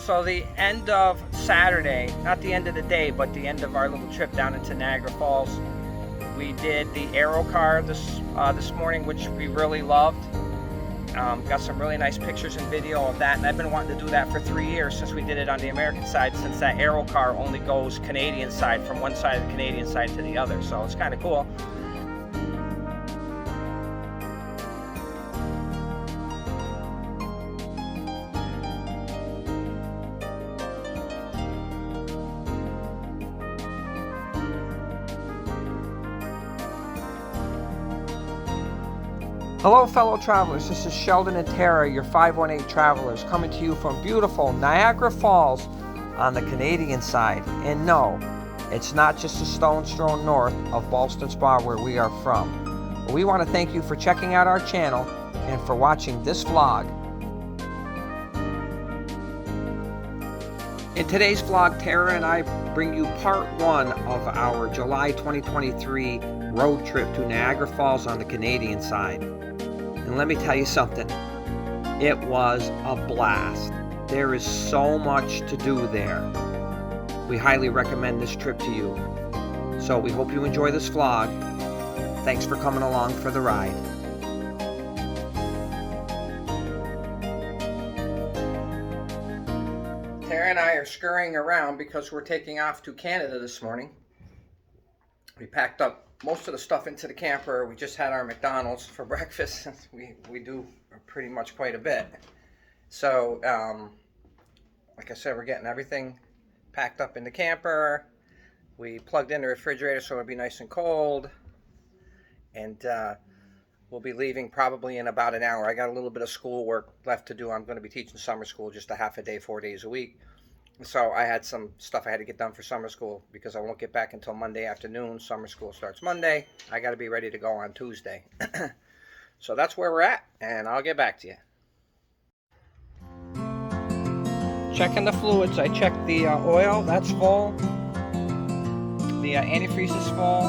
So the end of Saturday, not the end of the day, but the end of our little trip down into Niagara Falls, we did the aero car this morning, which we really loved. Got some really nice pictures and video of that, and I've been wanting to do that for 3 years since we did it on the American side, since that aero car only goes Canadian side, from one side of the Canadian side to the other, so it's kind of cool. Hello fellow travelers, this is Sheldon and Tara, your 518 travelers, coming to you from beautiful Niagara Falls on the Canadian side. And no, it's not just a stone's throw north of Ballston Spa where we are from. But we want to thank you for checking out our channel and for watching this vlog. In today's vlog, Tara and I bring you part 1 of our July 2023 road trip to Niagara Falls on the Canadian side. And let me tell you something, it was a blast. There is so much to do there. We highly recommend this trip to you. So we hope you enjoy this vlog. Thanks for coming along for the ride. Tara and I are scurrying around because we're taking off to Canada this morning. We packed up most of the stuff into the camper. We just had our McDonald's for breakfast. We do pretty much quite a bit. So, like I said, we're getting everything packed up in the camper. We plugged in the refrigerator so it'll be nice and cold. And we'll be leaving probably in about an hour. I got a little bit of school work left to do. I'm going to be teaching summer school just a half a day, 4 days a week. So I had some stuff I had to get done for summer school because I won't get back until Monday afternoon. Summer school starts Monday. I got to be ready to go on Tuesday. So that's where we're at, and I'll get back to you. Checking the fluids. I checked the oil. That's full. The antifreeze is full.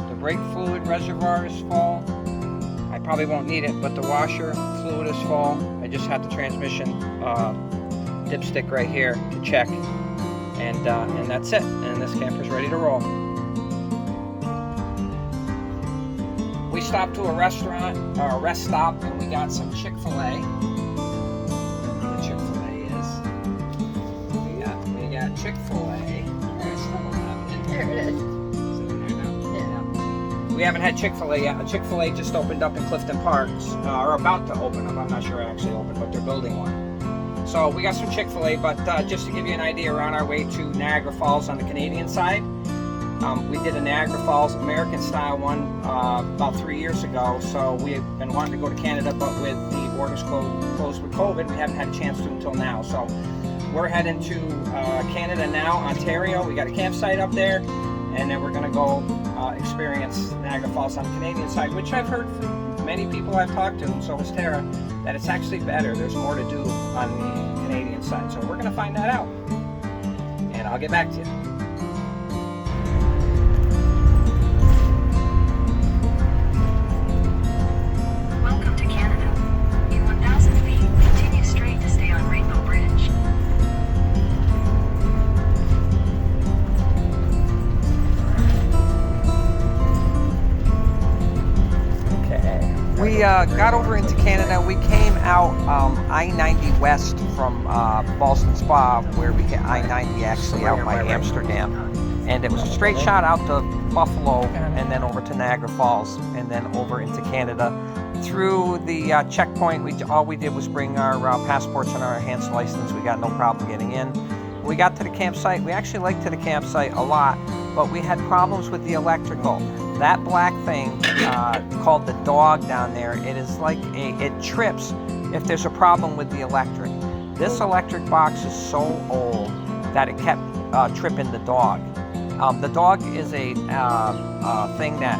The brake fluid reservoir is full. I probably won't need it, but the washer fluid is full. I just had the transmission dipstick right here to check, and that's it, and this camper's ready to roll. We stopped to a restaurant, or a rest stop, and we got some Chick-fil-A. The Chick-fil-A is, we got Chick-fil-A. There it is. Is it in there now? Yeah. We haven't had Chick-fil-A yet. Chick-fil-A just opened up in Clifton Parks, or about to open up. I'm not sure it actually opened, but they're building one. So we got some Chick-fil-A, but just to give you an idea, we're on our way to Niagara Falls on the Canadian side. We did a Niagara Falls American style one about 3 years ago, so we've been wanting to go to Canada, but with the borders closed with COVID, we haven't had a chance to until now. So we're heading to Canada now, Ontario. We got a campsite up there, and then we're going to go experience Niagara Falls on the Canadian side, which I've heard from many people I've talked to, and so has Tara, that it's actually better. There's more to do on the Canadian side. So we're going to find that out. And I'll get back to you. Welcome to Canada. In 1,000 feet, continue straight to stay on Rainbow Bridge. We got over into Canada. We came out I-90 west from Ballston Spa, where we get I-90 actually out by Amsterdam. And it was a straight shot out to Buffalo and then over to Niagara Falls and then over into Canada. Through the checkpoint, all we did was bring our passports and our enhanced license. We got no problem getting in. We got to the campsite. We actually liked the campsite a lot, but we had problems with the electrical. That black thing called the dog down there, it is like it trips if there's a problem with the electric. This electric box is so old that it kept tripping the dog. The dog is a thing that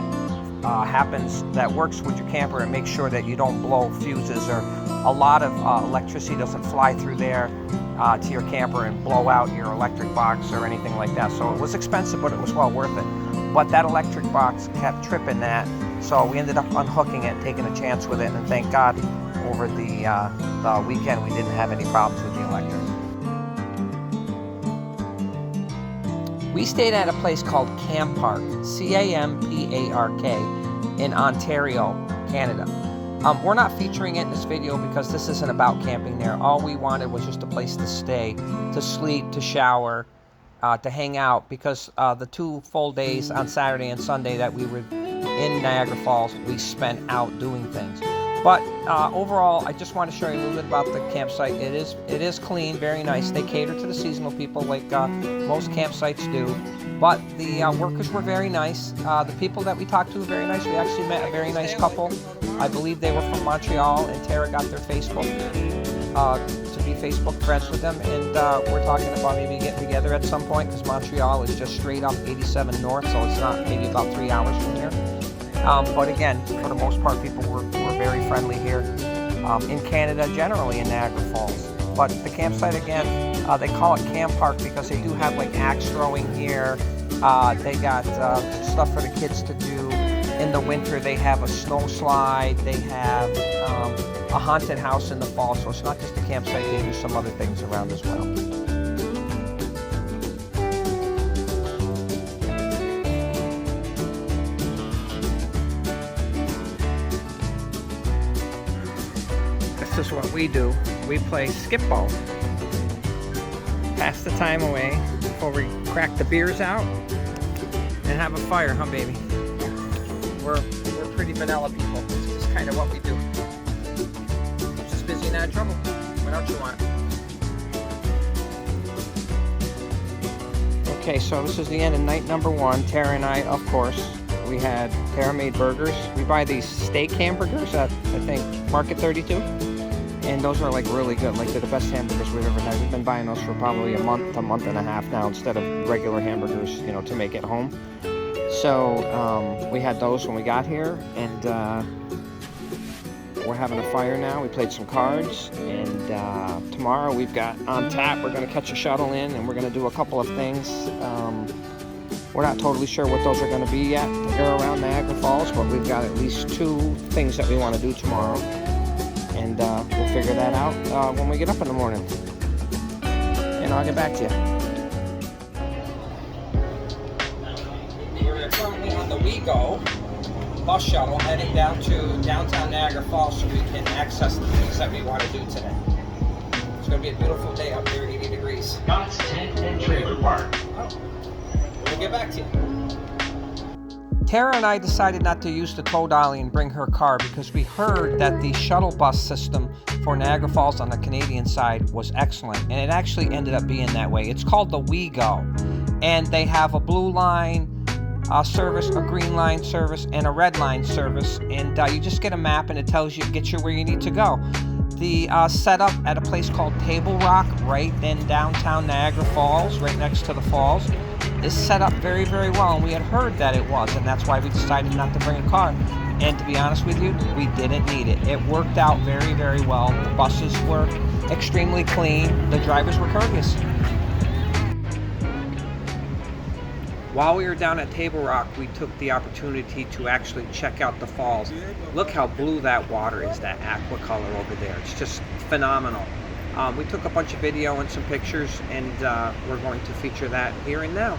happens, that works with your camper and makes sure that you don't blow fuses, or a lot of electricity doesn't fly through there to your camper and blow out your electric box or anything like that. So it was expensive, but it was well worth it. But that electric box kept tripping that, so we ended up unhooking it, taking a chance with it, and thank God over the weekend we didn't have any problems with the electric. We stayed at a place called Camp Park, C-A-M-P-A-R-K, in Ontario, Canada. We're not featuring it in this video because this isn't about camping there. All we wanted was just a place to stay, to sleep, to shower, to hang out, because the 2 full days on Saturday and Sunday that we were in Niagara Falls, we spent out doing things. But overall, I just want to show you a little bit about the campsite. It is clean, very nice. They cater to the seasonal people like most campsites do. But the workers were very nice. The people that we talked to were very nice. We actually met a very nice couple. I believe they were from Montreal, and Tara got their Facebook to be Facebook friends with them. And we're talking about maybe getting together at some point, because Montreal is just straight up 87 north, so it's not maybe about 3 hours from here. But again, for the most part, people were very friendly here in Canada, generally in Niagara Falls. But the campsite, again, they call it Camp Park because they do have like axe throwing here. They got stuff for the kids to do. In the winter, they have a snow slide. They have a haunted house in the fall. So it's not just a campsite. They do some other things around as well. This is what we do. We play skip ball. Pass the time away before we crack the beers out and have a fire, huh, baby? We're pretty vanilla people. It's just kind of what we do. Keeps us busy and out of trouble. What else you want? Okay, so this is the end of night number 1. Tara and I, of course, we had Tara made burgers. We buy these steak hamburgers at, I think, Market 32. And those are like really good. Like they're the best hamburgers we've ever had. We've been buying those for probably a month and a half now, instead of regular hamburgers, you know, to make at home. So we had those when we got here, and we're having a fire now. We played some cards, and tomorrow we've got on tap. We're going to catch a shuttle in, and we're going to do a couple of things. We're not totally sure what those are going to be yet to go around Niagara Falls, but we've got at least 2 things that we want to do tomorrow. And we'll figure that out when we get up in the morning. And I'll get back to you. We're currently on the WeGo bus shuttle heading down to downtown Niagara Falls so we can access the things that we want to do today. It's going to be a beautiful day up there, 80 degrees. Scott's Tent and Trailer Park. Oh, we'll get back to you. Tara and I decided not to use the tow dolly and bring her car because we heard that the shuttle bus system for Niagara Falls on the Canadian side was excellent, and it actually ended up being that way. It's called the WeGo, and they have a blue line service, a green line service, and a red line service, and you just get a map and it tells you, gets you where you need to go. The setup at a place called Table Rock right in downtown Niagara Falls, right next to the falls, is set up very, very well, and we had heard that it was, and that's why we decided not to bring a car. And to be honest with you, we didn't need it. It worked out very, very well. The buses were extremely clean. The drivers were courteous. While we were down at Table Rock, we took the opportunity to actually check out the falls. Look how blue that water is, that aqua color over there. It's just phenomenal. We took a bunch of video and some pictures, and we're going to feature that here and now.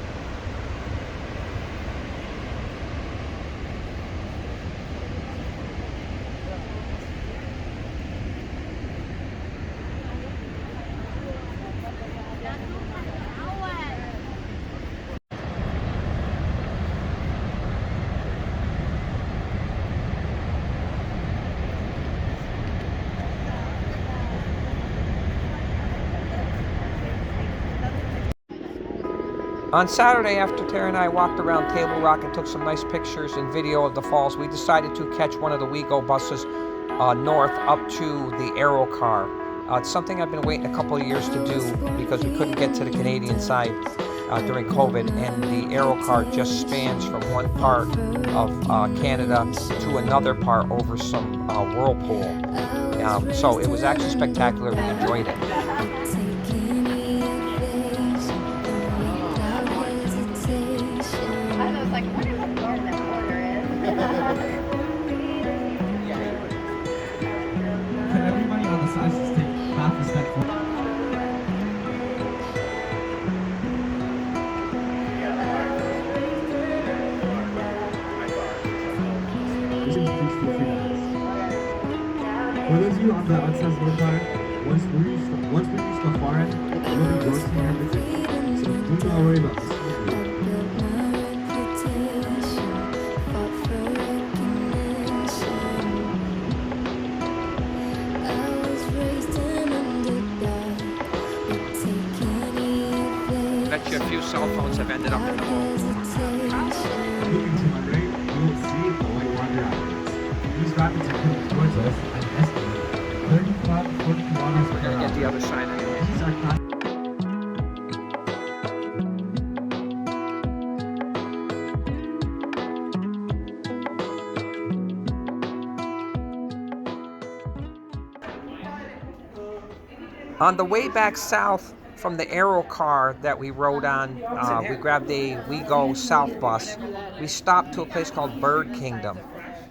On Saturday, after Tara and I walked around Table Rock and took some nice pictures and video of the falls, we decided to catch one of the WeGo buses north up to the Aero car. It's something I've been waiting a couple of years to do because we couldn't get to the Canadian side during COVID, and the Aero car just spans from one part of Canada to another part over some whirlpool. So it was actually spectacular. We enjoyed it. the accessible part. Once we reach the far end, we'll be roasting everything. So do not worry about this. Bet you a few cell phones have ended up in the hole. Looking to my right, you will see the whitewater rapids. These rapids are coming towards us at an estimate 35 to 40 kilometers We're per gonna get the hour. other side anyway. These are class. On the way back south from the Aero car that we rode on, we grabbed a WeGo South bus. We stopped to a place called Bird Kingdom,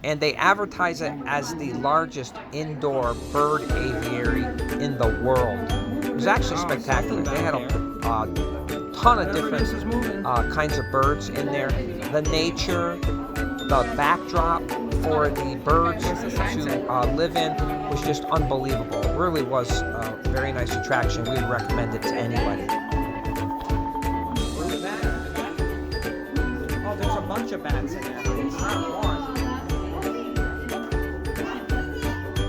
and they advertise it as the largest indoor bird aviary in the world. It was actually spectacular. They had a ton of different kinds of birds in there. The nature, the backdrop for the birds to live in was just unbelievable. It really was a very nice attraction. We would recommend it to anybody. Oh, there's a bunch of bats in there. It's not one.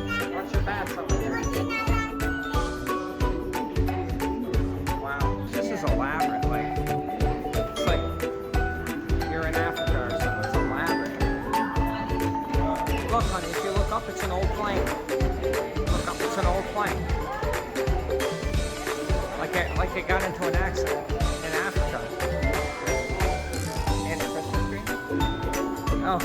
A bunch of bats up in there. Wow, this is elaborate. It's like you're in Africa or something. It's elaborate. Look, honey, if you look up, it's an old plane. Look up, it's an old plane. Like it got into an accident in Africa. And a Christmas tree? Oh.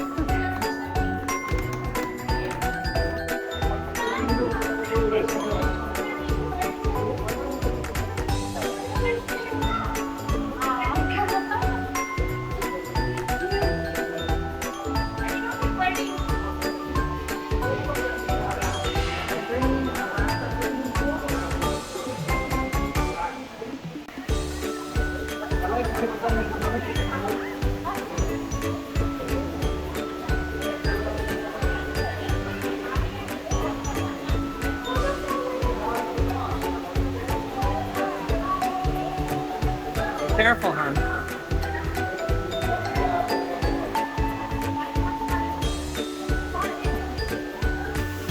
Careful, hon.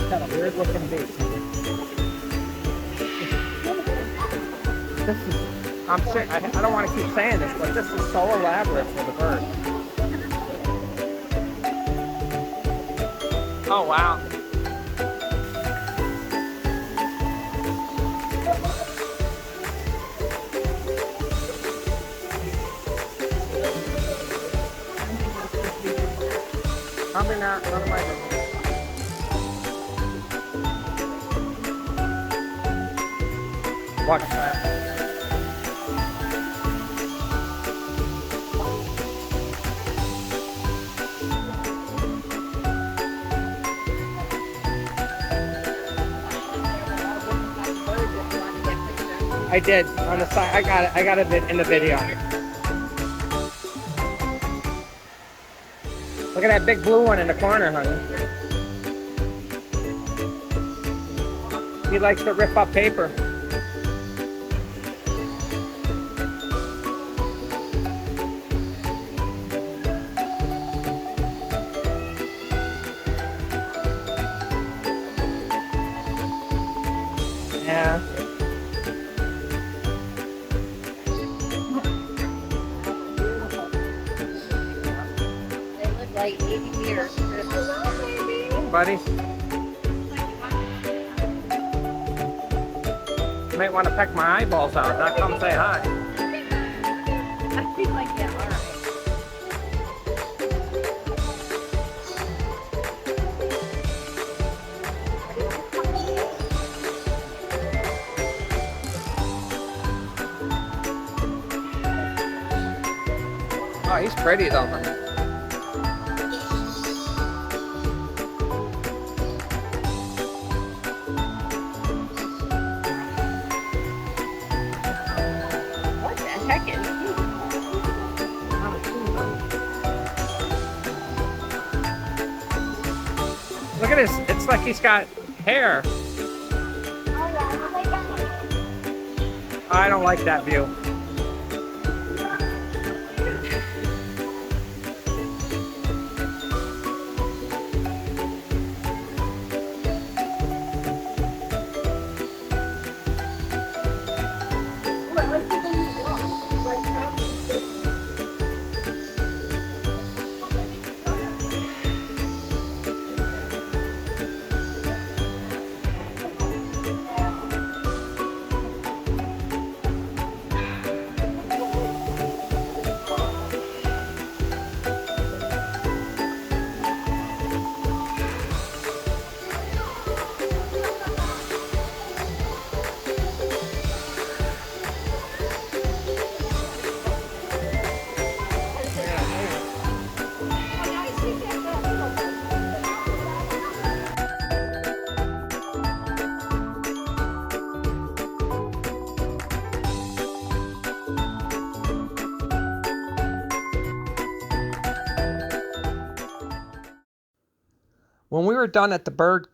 Got a weird looking bait. This is, I'm serious, I don't want to keep saying this, but this is so elaborate for the bird. Oh, wow. Probably not of my watch that. I did on the side. I got it. I got it in the video. Look at that big blue one in the corner, honey. He likes to rip up paper. Yeah. Like 80 years. Buddy. You might want to peck my eyeballs out, not come say hi. I feel like, yeah, all right. Oh, he's pretty though, honey. What the heck is he? Look at this. It's like he's got hair. I don't like that view. When we were done at the Bird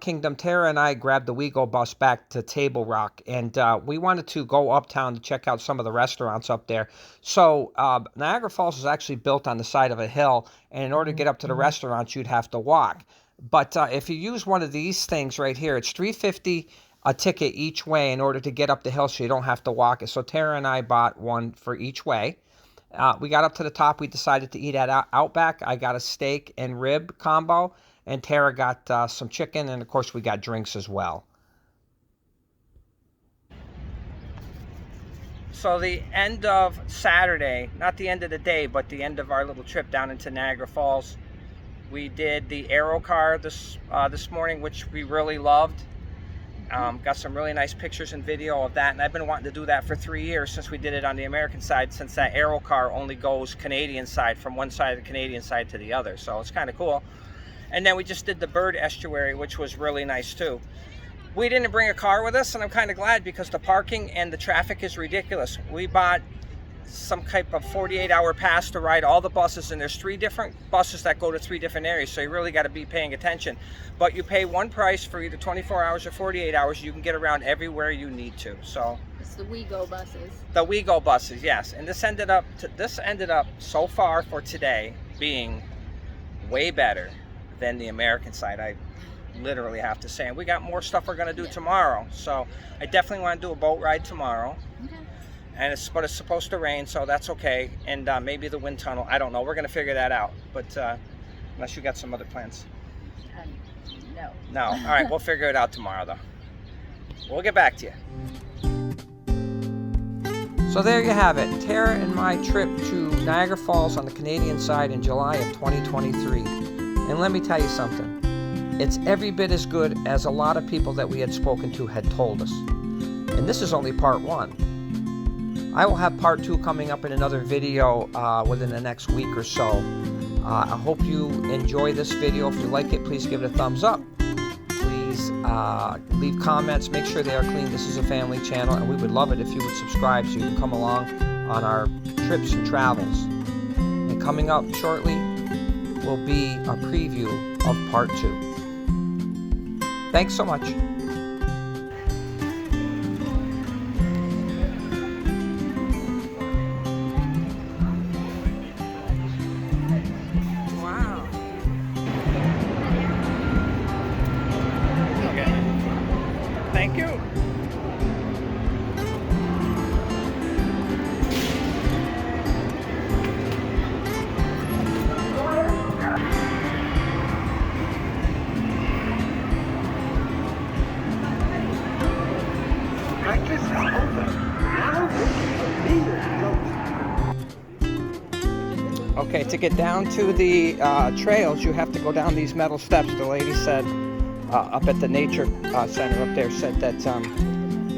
Kingdom, Tara and I grabbed the WeGo bus back to Table Rock, and we wanted to go uptown to check out some of the restaurants up there. So Niagara Falls is actually built on the side of a hill, and in order to get up to the restaurants, you'd have to walk. But if you use one of these things right here, it's $3.50 a ticket each way in order to get up the hill, so you don't have to walk it. So Tara and I bought one for each way. We got up to the top. We decided to eat at Outback. I got a steak and rib combo, and Tara got some chicken, and of course we got drinks as well. So the end of Saturday, not the end of the day, but the end of our little trip down into Niagara Falls, we did the aero car this morning, which we really loved. Got some really nice pictures and video of that, and I've been wanting to do that for 3 years since we did it on the American side, since that aero car only goes Canadian side, from one side of the Canadian side to the other, so it's kind of cool. And then we just did the Bird Estuary, which was really nice too. We didn't bring a car with us, and I'm kind of glad, because the parking and the traffic is ridiculous. We bought some type of 48-hour pass to ride all the buses, and there's 3 different buses that go to 3 different areas, so you really got to be paying attention. But you pay one price for either 24 hours or 48 hours. You can get around everywhere you need to. So It's the WeGo buses. the WeGo buses, yes. And this ended up so far for today being way better than the American side, I literally have to say. And we got more stuff we're going to do tomorrow, so I definitely want to do a boat ride tomorrow. Okay. And it's supposed to rain, so that's okay. And maybe the wind tunnel, I don't know, we're going to figure that out. But unless you got some other plans. No. All right, we'll figure it out tomorrow though. We'll get back to you. So there you have it, Tara and my trip to Niagara Falls on the Canadian side in July of 2023. And let me tell you something, it's every bit as good as a lot of people that we had spoken to had told us. And this is only part 1. I will have part 2 coming up in another video within the next week or so. I hope you enjoy this video. If you like it, please give it a thumbs up. Please leave comments, make sure they are clean. This is a family channel, and we would love it if you would subscribe so you can come along on our trips and travels. And coming up shortly will be a preview of part 2. Thanks so much. Wow. Okay. Thank you. Okay, to get down to the trails, you have to go down these metal steps. The lady said, up at the nature center up there, said that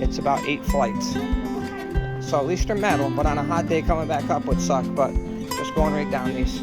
it's about 8 flights. So at least they're metal, but on a hot day coming back up would suck, but just going right down these.